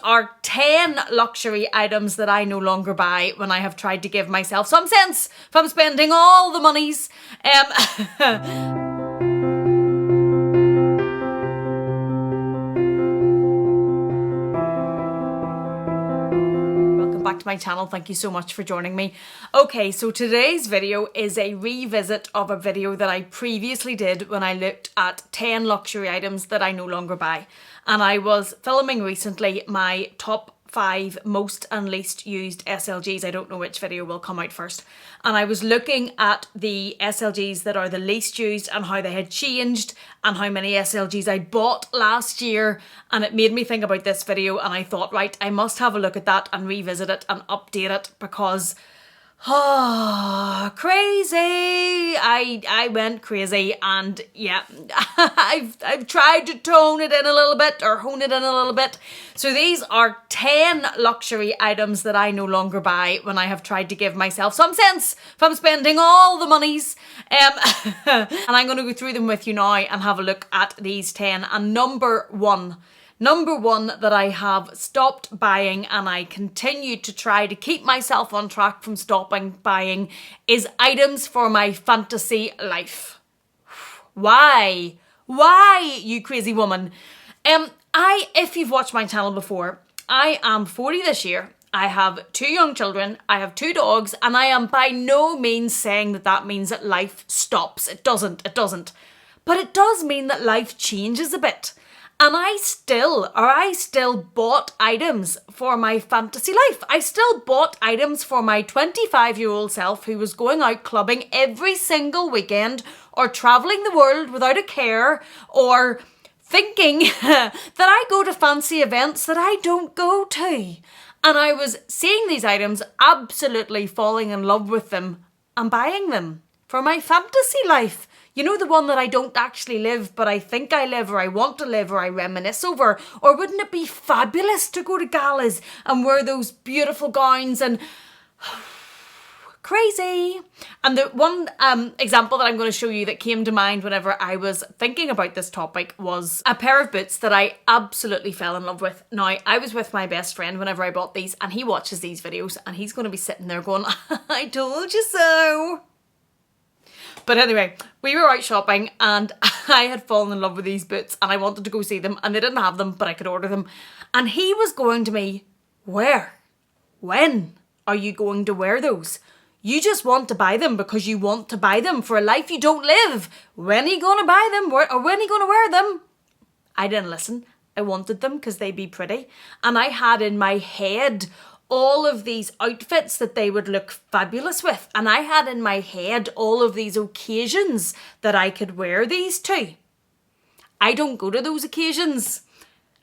are 10 luxury items that I no longer buy when I have tried to give myself some sense from spending all the monies. Welcome back to my channel. Thank you so much for joining me. Okay, so today's video is a revisit of a video that I previously did when I looked at 10 luxury items that I no longer buy. And I was filming recently my top 5 most and least used SLGs. I don't know which video will come out first. And I was looking at the SLGs that are the least used and how they had changed and how many SLGs I bought last year. And it made me think about this video, and I thought, right, I must have a look at that and revisit it and update it because crazy. I went crazy, and yeah, I've tried to tone it in a little bit or hone it in a little bit. So these are 10 luxury items that I no longer buy when I have tried to give myself some sense from spending all the monies. And I'm going to go through them with you now and have a look at these 10. And number one that I have stopped buying, and I continue to try to keep myself on track from stopping buying, is items for my fantasy life. Why? Why, you crazy woman? If you've watched my channel before, I am 40 this year. I have 2 young children, I have 2 dogs, and I am by no means saying that that means that life stops. It doesn't. But it does mean that life changes a bit. And I still bought items for my fantasy life. I still bought items for my 25-year-old self who was going out clubbing every single weekend or travelling the world without a care, or thinking that I go to fancy events that I don't go to. And I was seeing these items, absolutely falling in love with them and buying them for my fantasy life. You know, the one that I don't actually live, but I think I live, or I want to live, or I reminisce over. Or wouldn't it be fabulous to go to galas and wear those beautiful gowns and crazy? And the one example that I'm going to show you that came to mind whenever I was thinking about this topic was a pair of boots that I absolutely fell in love with. Now, I was with my best friend whenever I bought these, and he watches these videos, and he's going to be sitting there going, I told you so. But anyway, we were out shopping and I had fallen in love with these boots and I wanted to go see them, and they didn't have them, but I could order them. And he was going to me, where? When are you going to wear those? You just want to buy them because you want to buy them for a life you don't live. When are you going to buy them? Or when are you going to wear them? I didn't listen. I wanted them because they'd be pretty. And I had in my head all of these outfits that they would look fabulous with. And I had in my head all of these occasions that I could wear these to. I don't go to those occasions.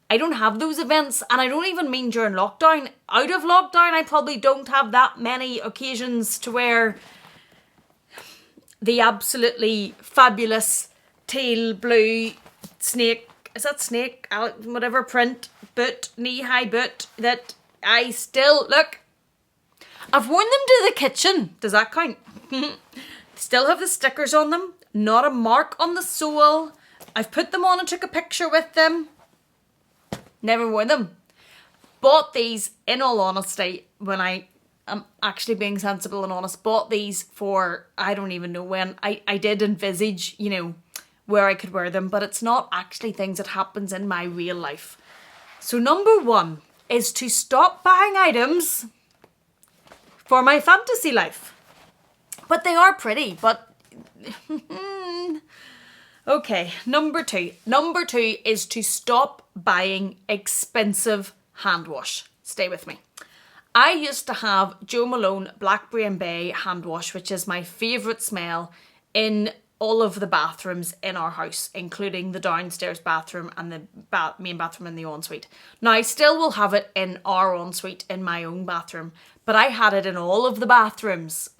I don't have those events. And I don't even mean during lockdown. Out of lockdown, I probably don't have that many occasions to wear the absolutely fabulous teal blue snake, is that snake? Whatever print boot, knee-high boot that I still, look, I've worn them to the kitchen. Does that count? Still have the stickers on them. Not a mark on the sole. I've put them on and took a picture with them. Never worn them. Bought these, in all honesty, when I am actually being sensible and honest, bought these for, I don't even know when. I did envisage, you know, where I could wear them, but it's not actually things that happens in my real life. So number 1 is to stop buying items for my fantasy life. But they are pretty, but okay, number 2. Number 2 is to stop buying expensive hand wash. Stay with me. I used to have Jo Malone Blackberry and Bay hand wash, which is my favourite smell in all of the bathrooms in our house, including the downstairs bathroom and the main bathroom in the ensuite. Now, I still will have it in our ensuite in my own bathroom, but I had it in all of the bathrooms.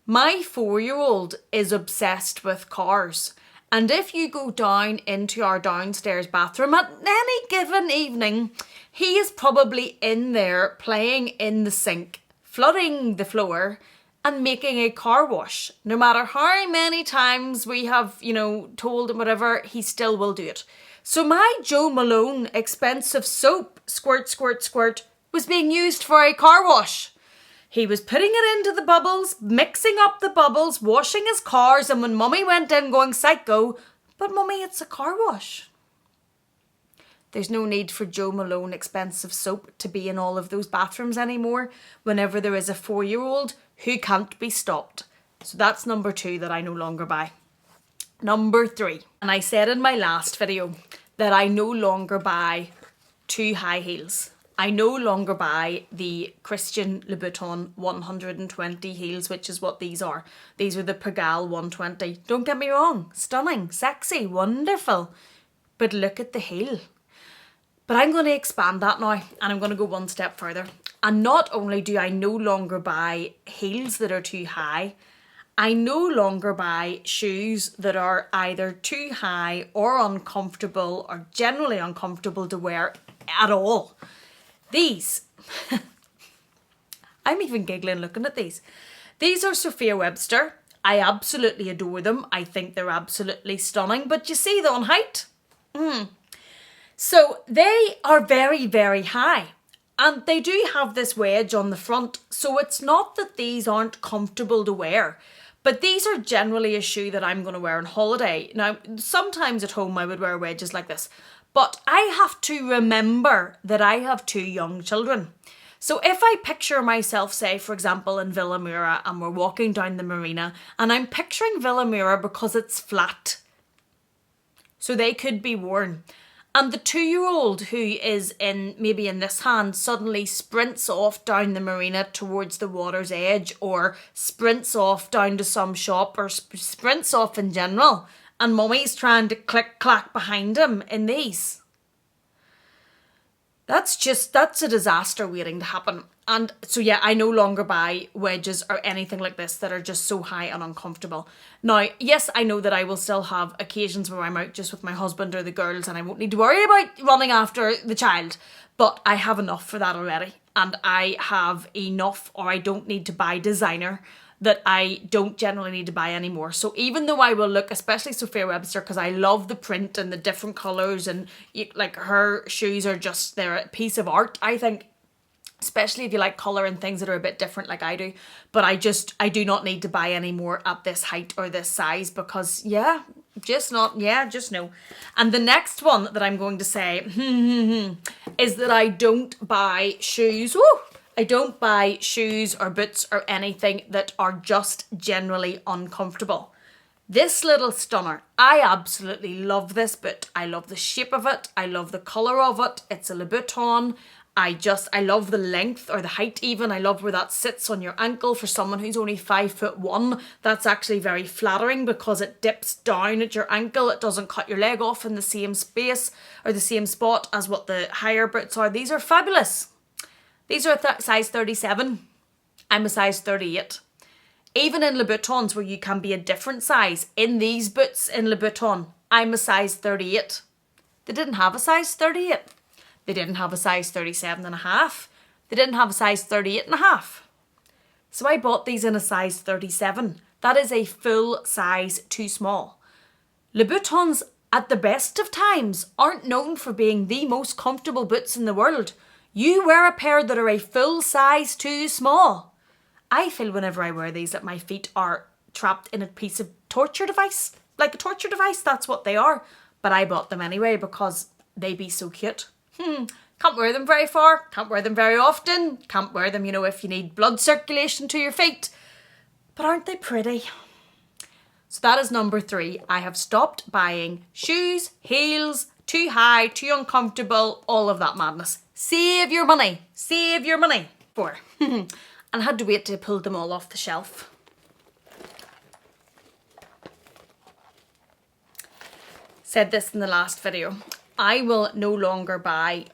My 4-year-old is obsessed with cars. And if you go down into our downstairs bathroom at any given evening, he is probably in there playing in the sink, flooding the floor and making a car wash. No matter how many times we have, told him whatever, he still will do it. So my Jo Malone expensive soap squirt, squirt, squirt was being used for a car wash. He was putting it into the bubbles, mixing up the bubbles, washing his cars, and when Mummy went in going psycho, but Mummy, it's a car wash. There's no need for Joe Malone expensive soap to be in all of those bathrooms anymore whenever there is a 4-year-old who can't be stopped. So that's number 2 that I no longer buy. Number 3, and I said in my last video that I no longer buy 2 high heels. I no longer buy the Christian Louboutin 120 heels, which is what these are. These are the Pigalle 120. Don't get me wrong, stunning, sexy, wonderful. But look at the heel. But I'm going to expand that now, and I'm going to go one step further. And not only do I no longer buy heels that are too high, I no longer buy shoes that are either too high or uncomfortable or generally uncomfortable to wear at all. These, I'm even giggling looking at these. These are Sophia Webster. I absolutely adore them. I think they're absolutely stunning. But you see them on height? So they are very, very high. And they do have this wedge on the front. So it's not that these aren't comfortable to wear. But these are generally a shoe that I'm going to wear on holiday. Now, sometimes at home I would wear wedges like this. But I have to remember that I have 2 young children. So if I picture myself, say, for example, in Villamura and we're walking down the marina and I'm picturing Villamura because it's flat. So they could be worn. And the 2-year-old who is maybe in this hand suddenly sprints off down the marina towards the water's edge or sprints off down to some shop or sprints off in general. And Mummy's trying to click-clack behind him in these. That's a disaster waiting to happen. And so yeah, I no longer buy wedges or anything like this that are just so high and uncomfortable. Now, yes, I know that I will still have occasions where I'm out just with my husband or the girls and I won't need to worry about running after the child. But I have enough for that already. And I have enough, or I don't need to buy designer, that I don't generally need to buy anymore. So even though I will look, especially Sophia Webster, because I love the print and the different colours and like her shoes are just, they're a piece of art, I think. Especially if you like colour and things that are a bit different like I do. But I do not need to buy any more at this height or this size because just no. And the next one that I'm going to say is that I don't buy shoes. I don't buy shoes or boots or anything that are just generally uncomfortable. This little stunner, I absolutely love this boot. I love the shape of it. I love the colour of it. It's a Louboutin. I love the length or the height even. I love where that sits on your ankle for someone who's only 5'1". That's actually very flattering because it dips down at your ankle. It doesn't cut your leg off in the same space or the same spot as what the higher boots are. These are fabulous. These are a size 37. I'm a size 38. Even in Louboutins where you can be a different size, in these boots in Louboutin, I'm a size 38. They didn't have a size 38. They didn't have a size 37.5. They didn't have a size 38.5. So I bought these in a size 37. That is a full size too small. Louboutins, at the best of times, aren't known for being the most comfortable boots in the world. You wear a pair that are a full size too small. I feel whenever I wear these that my feet are trapped in a piece of torture device. Like a torture device, that's what they are. But I bought them anyway because they be so cute. Can't wear them very far, can't wear them very often, can't wear them, if you need blood circulation to your feet. But aren't they pretty? So that is number 3. I have stopped buying shoes, heels, too high, too uncomfortable, all of that madness. Save your money. Save your money. 4. And I had to wait till I pulled them all off the shelf. Said this in the last video. I will no longer buy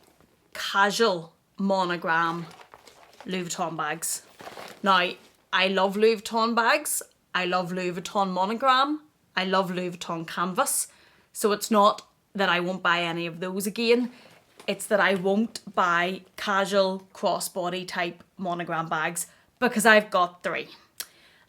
casual monogram Louis Vuitton bags. Now, I love Louis Vuitton bags. I love Louis Vuitton monogram. I love Louis Vuitton canvas. So it's not that I won't buy any of those again. It's that I won't buy casual crossbody type monogram bags because I've got 3.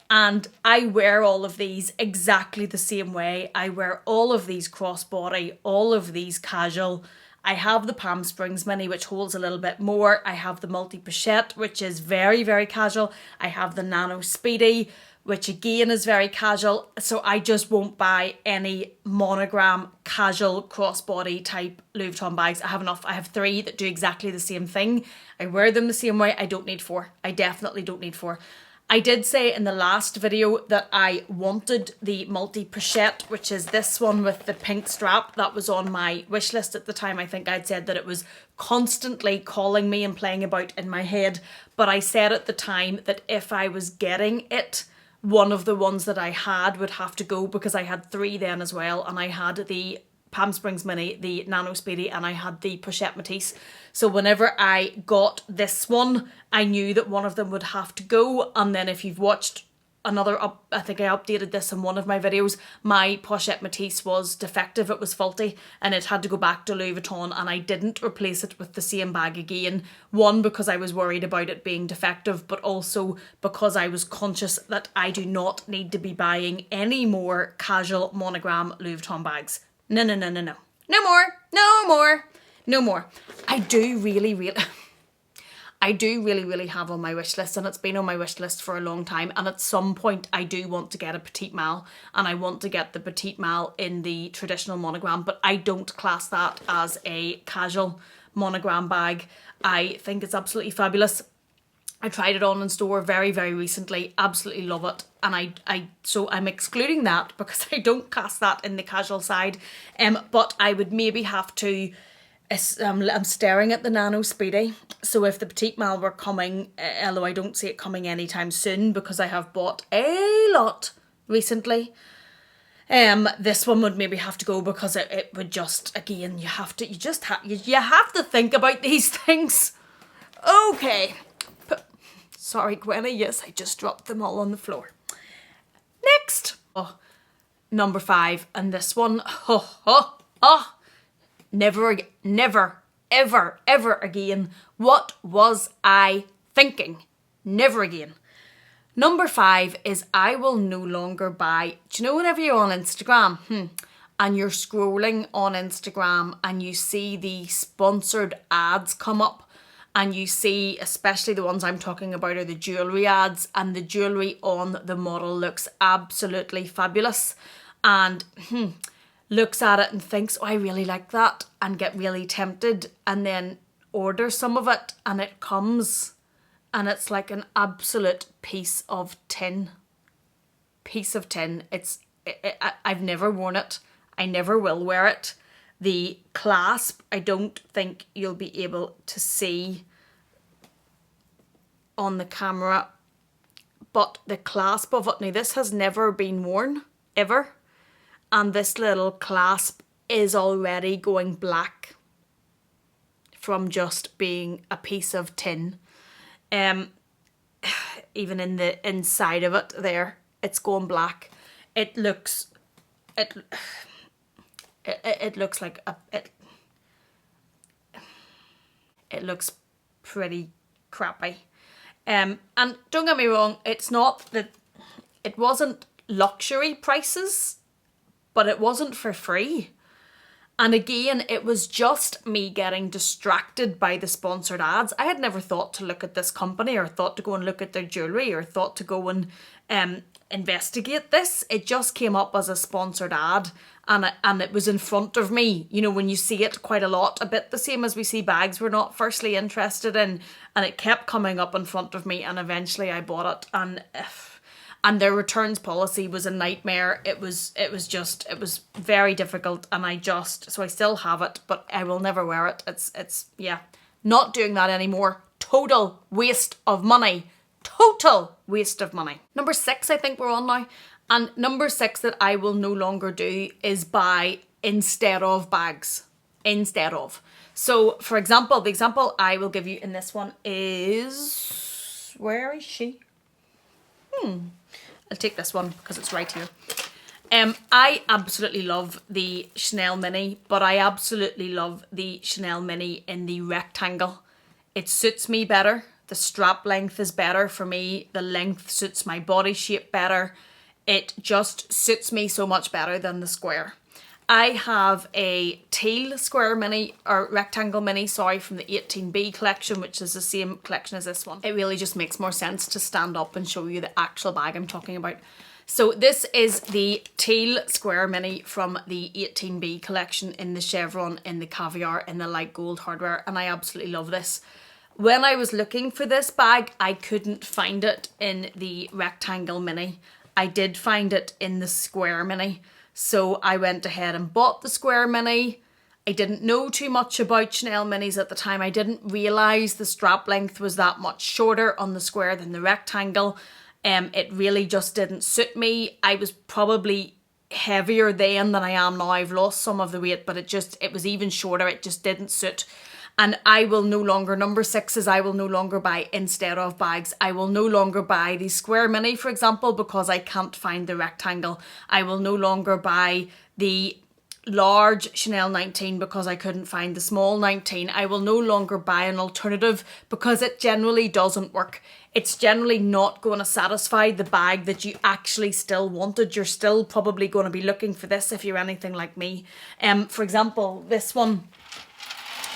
And I wear all of these exactly the same way. I wear all of these crossbody, all of these casual, I have the Palm Springs Mini, which holds a little bit more. I have the multi-pochette, which is very, very casual. I have the Nano Speedy, which again is very casual. So I just won't buy any monogram casual crossbody type Louis Vuitton bags. I have enough. I have 3 that do exactly the same thing. I wear them the same way. I don't need 4. I definitely don't need 4. I did say in the last video that I wanted the multi-pochette, which is this one with the pink strap. That was on my wish list at the time. I think I'd said that it was constantly calling me and playing about in my head. But I said at the time that if I was getting it, one of the ones that I had would have to go, because I had 3 then as well. And I had the Palm Springs Mini, the Nano Speedy, and I had the Pochette Matisse. So whenever I got this one, I knew that one of them would have to go. And then if you've watched another, I think I updated this in one of my videos, my Pochette Matisse was defective, it was faulty, and it had to go back to Louis Vuitton, and I didn't replace it with the same bag again. One, because I was worried about it being defective, but also because I was conscious that I do not need to be buying any more casual monogram Louis Vuitton bags. No. No more. No more. No more. I do really have on my wish list, and it's been on my wish list for a long time, and at some point I do want to get a petite malle, and I want to get the petite malle in the traditional monogram, but I don't class that as a casual monogram bag. I think it's absolutely fabulous. I tried it on in store very, very recently. Absolutely love it. And so I'm excluding that because I don't cast that in the casual side. But I would maybe have to, I'm staring at the Nano Speedy. So if the Petite Malle were coming, although I don't see it coming anytime soon because I have bought a lot recently, this one would maybe have to go because it would just, again, you have to think about these things. Okay. Sorry, Gwenny, yes, I just dropped them all on the floor. Next, number 5, and this one, never, ever again. What was I thinking? Never again. Number 5 is I will no longer buy, do you know whenever you're on Instagram, and you're scrolling on Instagram and you see the sponsored ads come up, and you see, especially the ones I'm talking about are the jewellery ads, and the jewellery on the model looks absolutely fabulous, and looks at it and thinks, oh, I really like that, and get really tempted, and then order some of it, and it comes, and it's like an absolute piece of tin. I've never worn it. I never will wear it. The clasp, I don't think you'll be able to see on the camera, but the clasp of it, now this has never been worn, ever, and this little clasp is already going black from just being a piece of tin. Even in the inside of it there, it's going black. It looks like it looks pretty crappy. And don't get me wrong, it's not that it wasn't luxury prices, but it wasn't for free. And again, it was just me getting distracted by the sponsored ads. I had never thought to look at this company or thought to go and look at their jewellery or thought to go and investigate this. It just came up as a sponsored ad, and it was in front of me. You know, when you see it quite a lot, a bit the same as we see bags we're not firstly interested in, and it kept coming up in front of me, and eventually I bought it. And their returns policy was a nightmare. It was very difficult, and so I still have it, but I will never wear it. It's not doing that anymore. Total waste of money. Total waste of money. Number 6, I think we're on now. And number 6 that I will no longer do is buy instead of bags. Instead of. So, for example, the example I will give you in this one is... Where is she? I'll take this one because it's right here. I absolutely love the Chanel Mini, but I absolutely love the Chanel Mini in the rectangle. It suits me better. The strap length is better for me. The length suits my body shape better. It just suits me so much better than the square. I have a teal square mini, or rectangle mini, sorry, from the 18B collection, which is the same collection as this one. It really just makes more sense to stand up and show you the actual bag I'm talking about. So this is the teal square mini from the 18B collection in the chevron, in the caviar, in the light gold hardware, and I absolutely love this. When I was looking for this bag, I couldn't find it in the rectangle mini. I did find it in the square mini. So I went ahead and bought the square mini. I didn't know too much about Chanel minis at the time. I didn't realise the strap length was that much shorter on the square than the rectangle. It really just didn't suit me. I was probably heavier then than I am now. I've lost some of the weight, but it was even shorter. It just didn't suit. And I will no longer, number 6 I will no longer buy instead of bags. I will no longer buy the square mini, for example, because I can't find the rectangle. I will no longer buy the large Chanel 19 because I couldn't find the small 19. I will no longer buy an alternative because it generally doesn't work. It's generally not going to satisfy the bag that you actually still wanted. You're still probably going to be looking for this if you're anything like me. For example, this one.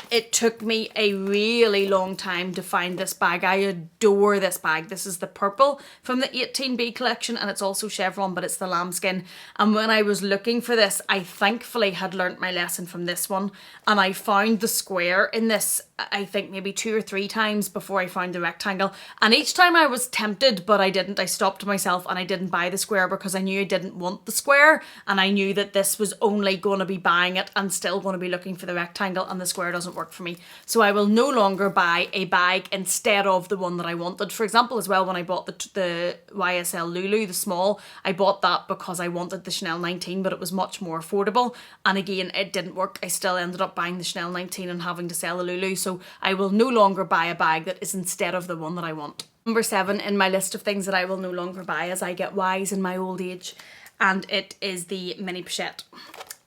It took me a really long time to find this bag. I adore this bag. This is the purple from the 18B collection, and it's also chevron, but it's the lambskin. And when I was looking for this, I thankfully had learnt my lesson from this one, and I found the square in this, I think maybe 2 or 3 times before I found the rectangle. And each time I was tempted, but I didn't. I stopped myself and I didn't buy the square because I knew I didn't want the square, and I knew that this was only going to be buying it and still going to be looking for the rectangle, and the square doesn't work for me. So I will no longer buy a bag instead of the one that I wanted. For example, as well, when I bought the YSL Lulu, the small, I bought that because I wanted the Chanel 19, but it was much more affordable. And again, it didn't work. I still ended up buying the Chanel 19 and having to sell the Lulu. So I will no longer buy a bag that is instead of the one that I want. Number 7 in my list of things that I will no longer buy as I get wise in my old age, and it is the mini pochette.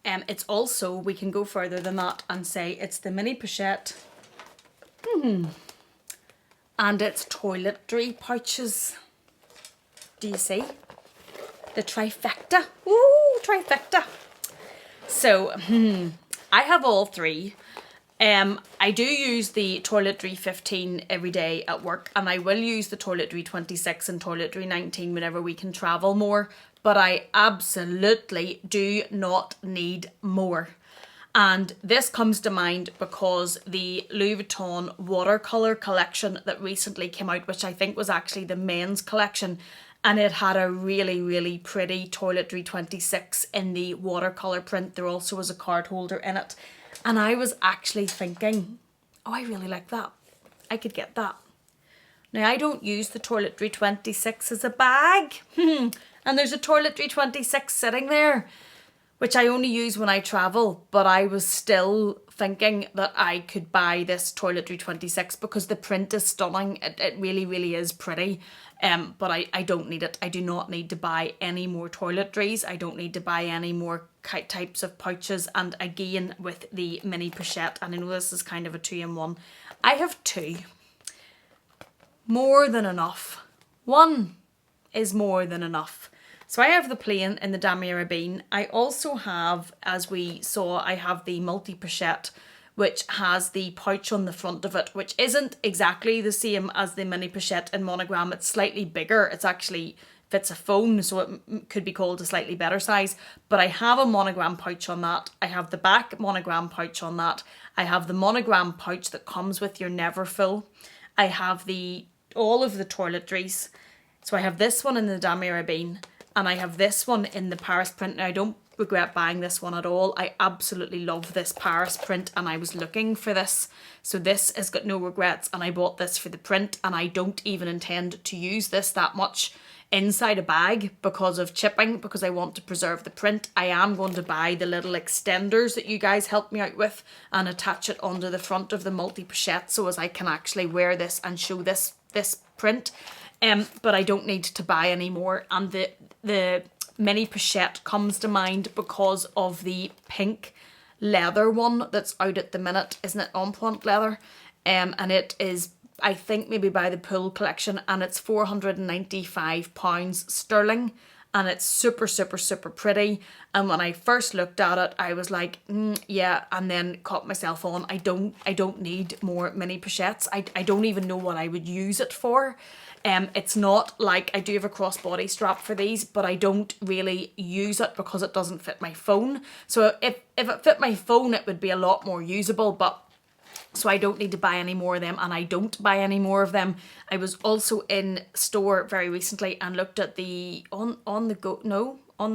It's also, we can go further than that and say it's the mini pochette. And it's toiletry pouches. Do you see? The trifecta. Ooh, trifecta. So, I have all 3. I do use the Toiletry 15 every day at work, and I will use the Toiletry 26 and Toiletry 19 whenever we can travel more, but I absolutely do not need more. And this comes to mind because the Louis Vuitton watercolour collection that recently came out, which I think was actually the men's collection, and it had a really, really pretty Toiletry 26 in the watercolour print. There also was a card holder in it. And I was actually thinking, oh, I really like that. I could get that. Now, I don't use the Toiletry 26 as a bag. And there's a Toiletry 26 sitting there, which I only use when I travel. But I was still thinking that I could buy this Toiletry 26 because the print is stunning. It really, really is pretty. But I don't need it. I do not need to buy any more toiletries. I don't need to buy any more types of pouches. And again, with the mini pochette, and I know this is kind of a 2-in-1, I have 2. More than enough. 1 is more than enough. So I have the plain in the damier bean. I also have, as we saw, I have the multi-pochette, which has the pouch on the front of it, which isn't exactly the same as the mini pochette in monogram. It's slightly bigger. It's actually fits a phone, so it could be called a slightly better size. But I have a monogram pouch on that. I have the back monogram pouch on that. I have the monogram pouch that comes with your Never Full. I have all of the toiletries. So I have this one in the damier bean, and I have this one in the Paris print. Now, I don't regret buying this one at all. I absolutely love this Paris print, and I was looking for this. So this has got no regrets, and I bought this for the print, and I don't even intend to use this that much inside a bag because of chipping, because I want to preserve the print. I am going to buy the little extenders that you guys helped me out with and attach it onto the front of the multi-pochette so as I can actually wear this and show this print. But I don't need to buy any more. And the mini pochette comes to mind because of the pink leather one that's out at the minute. Isn't it En Point leather? And it is, I think, maybe by the Pool collection, and it's £495 sterling. and it's super, super, super pretty. And when I first looked at it, I was like, yeah, and then caught myself on, I don't need more mini pochettes. I don't even know what I would use it for. It's not like I do have a crossbody strap for these, but I don't really use it because it doesn't fit my phone. So if it fit my phone, it would be a lot more usable, but so I don't need to buy any more of them, and I don't buy any more of them. I was also in store very recently and looked at the on the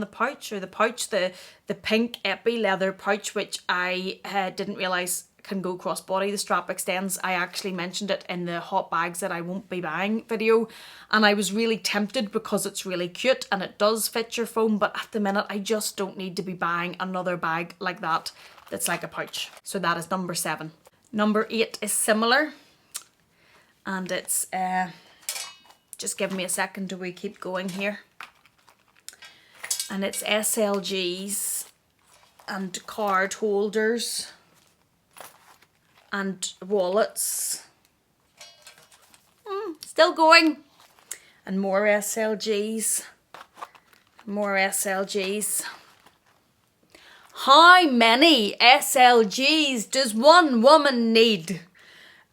pouch, the pink epi leather pouch, which I didn't realise can go crossbody. The strap extends. I actually mentioned it in the hot bags that I won't be buying video, and I was really tempted because it's really cute and it does fit your phone, but at the minute I just don't need to be buying another bag like that that's like a pouch. So that is number 7. Number 8 is similar, and it's just give me a second till we keep going here, and it's SLGs and card holders and wallets. Still going. And more SLGs. How many SLGs does one woman need?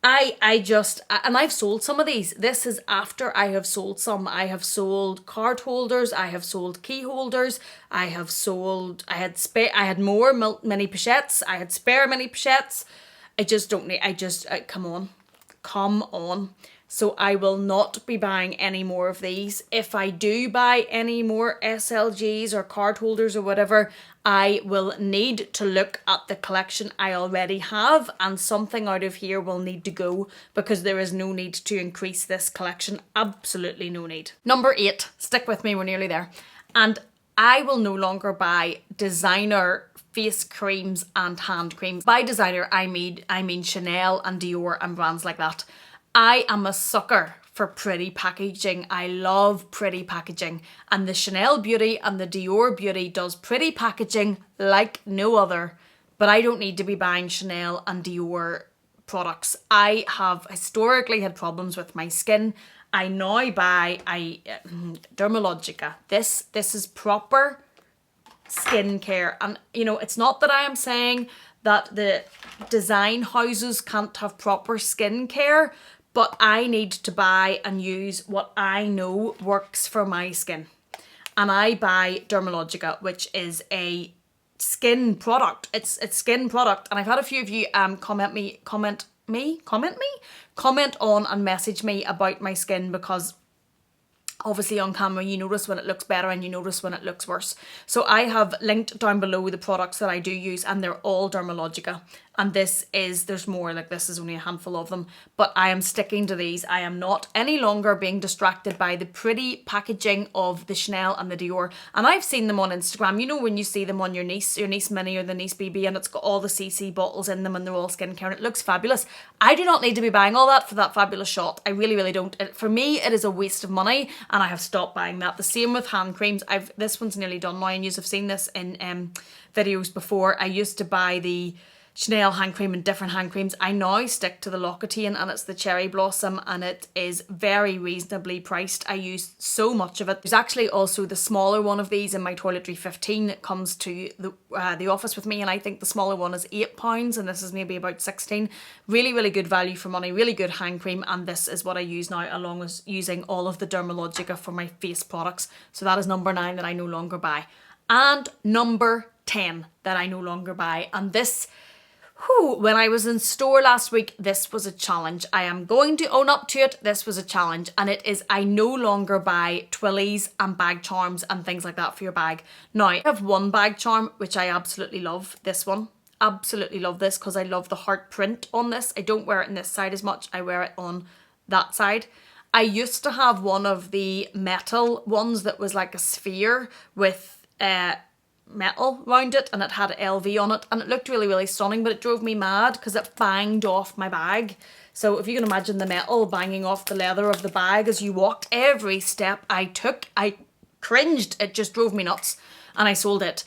And I've sold some of these. This is after I have sold some. I have sold card holders. I have sold key holders. I had more mini pochettes. I had spare mini pochettes. I just don't need, come on. So I will not be buying any more of these. If I do buy any more SLGs or card holders or whatever, I will need to look at the collection I already have, and something out of here will need to go because there is no need to increase this collection. Absolutely no need. Number 8, stick with me, we're nearly there. And I will no longer buy designer face creams and hand creams. By designer, I mean Chanel and Dior and brands like that. I am a sucker for pretty packaging. I love pretty packaging, and the Chanel Beauty and the Dior Beauty does pretty packaging like no other, but I don't need to be buying Chanel and Dior products. I have historically had problems with my skin. I now buy Dermalogica. This is proper skincare, and you know, it's not that I am saying that the design houses can't have proper skincare, but I need to buy and use what I know works for my skin. And I buy Dermalogica, which is a skin product. It's skin product. And I've had a few of you comment on and message me about my skin, because obviously on camera you notice when it looks better and you notice when it looks worse. So I have linked down below the products that I do use, and they're all Dermalogica. And there's more, like this is only a handful of them, but I am sticking to these. I am not any longer being distracted by the pretty packaging of the Chanel and the Dior. And I've seen them on Instagram, you know, when you see them on your niece Mini or the niece BB, and it's got all the CC bottles in them and they're all skincare and it looks fabulous. I do not need to be buying all that for that fabulous shot. I really, really don't. For me, it is a waste of money, and I have stopped buying that. The same with hand creams. This one's nearly done now, and you have seen this in videos before. I used to buy the Chanel hand cream and different hand creams. I now stick to the L'Occitane, and it's the Cherry Blossom, and it is very reasonably priced. I use so much of it. There's actually also the smaller one of these in my Toiletry 15. It comes to the office with me, and I think the smaller one is £8 and this is maybe about 16. Really, really good value for money, really good hand cream, and this is what I use now, along with using all of the Dermalogica for my face products. So that is number 9 that I no longer buy. And number 10 that I no longer buy, and this, when I was in store last week, this was a challenge. I am going to own up to it. This was a challenge, and it is I no longer buy twillies and bag charms and things like that for your bag. Now, I have one bag charm which I absolutely love. This one. Absolutely love this because I love the heart print on this. I don't wear it on this side as much. I wear it on that side. I used to have one of the metal ones that was like a sphere with metal around it, and it had LV on it, and it looked really, really stunning, but it drove me mad because it banged off my bag. So if you can imagine the metal banging off the leather of the bag as you walked, every step I took, I cringed. It just drove me nuts, and I sold it.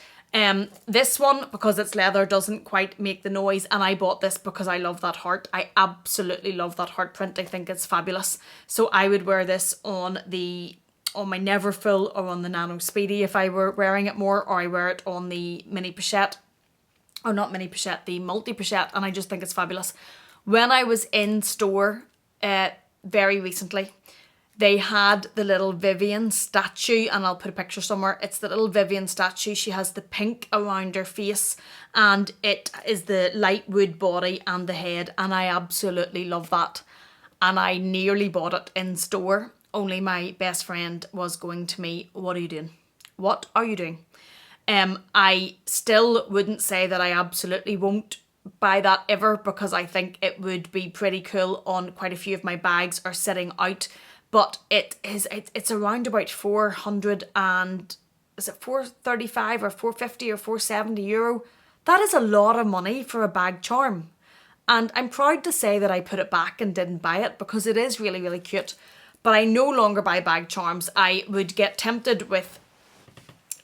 This one, because it's leather, doesn't quite make the noise, and I bought this because I love that heart. I absolutely love that heart print. I think it's fabulous. So I would wear this on the on my Neverfull or on the Nano Speedy if I were wearing it more, or I wear it on the mini pochette, or not mini pochette, the multi pochette, and I just think it's fabulous. When I was in store very recently, they had the little Vivian statue, and I'll put a picture somewhere. It's the little Vivian statue. She has the pink around her face, and it is the light wood body and the head, and I absolutely love that. And I nearly bought it in store, only my best friend was going to me, what are you doing? What are you doing? I still wouldn't say that I absolutely won't buy that ever, because I think it would be pretty cool on quite a few of my bags or sitting out. But it's around about 400 and, is it 435 or 450 or 470 euro? That is a lot of money for a bag charm. And I'm proud to say that I put it back and didn't buy it, because it is really, really cute. But I no longer buy bag charms. I would get tempted with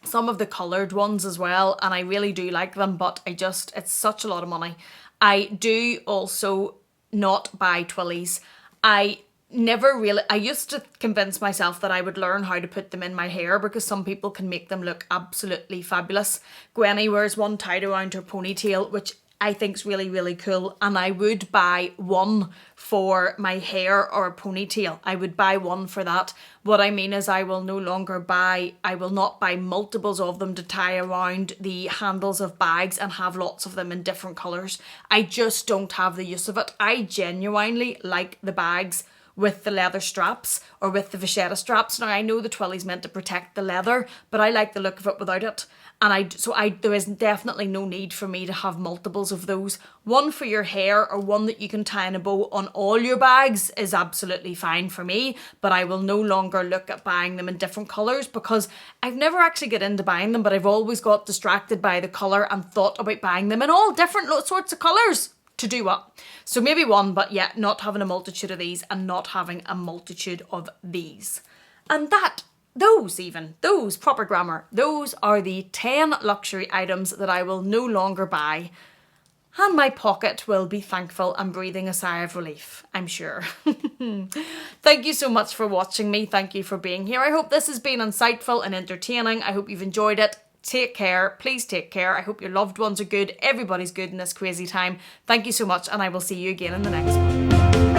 some of the coloured ones as well, and I really do like them, but it's such a lot of money. I do also not buy twillies. I used to convince myself that I would learn how to put them in my hair, because some people can make them look absolutely fabulous. Gwenny wears one tied around her ponytail, which I think is really, really cool, and I would buy one for my hair or a ponytail. I would buy one for that. What I mean is I will not buy multiples of them to tie around the handles of bags and have lots of them in different colours. I just don't have the use of it. I genuinely like the bags with the leather straps or with the vachetta straps. Now I know the twilly's meant to protect the leather, but I like the look of it without it. And there is definitely no need for me to have multiples of those. One for your hair or one that you can tie in a bow on all your bags is absolutely fine for me, but I will no longer look at buying them in different colours, because I've never actually got into buying them, but I've always got distracted by the colour and thought about buying them in all different sorts of colours. To do what? So maybe one, but yeah, not having a multitude of these and not having a multitude of these. And those, proper grammar, those are the 10 luxury items that I will no longer buy. And my pocket will be thankful and breathing a sigh of relief, I'm sure. Thank you so much for watching me. Thank you for being here. I hope this has been insightful and entertaining. I hope you've enjoyed it. Take care. Please take care. I hope your loved ones are good. Everybody's good in this crazy time. Thank you so much, and I will see you again in the next one.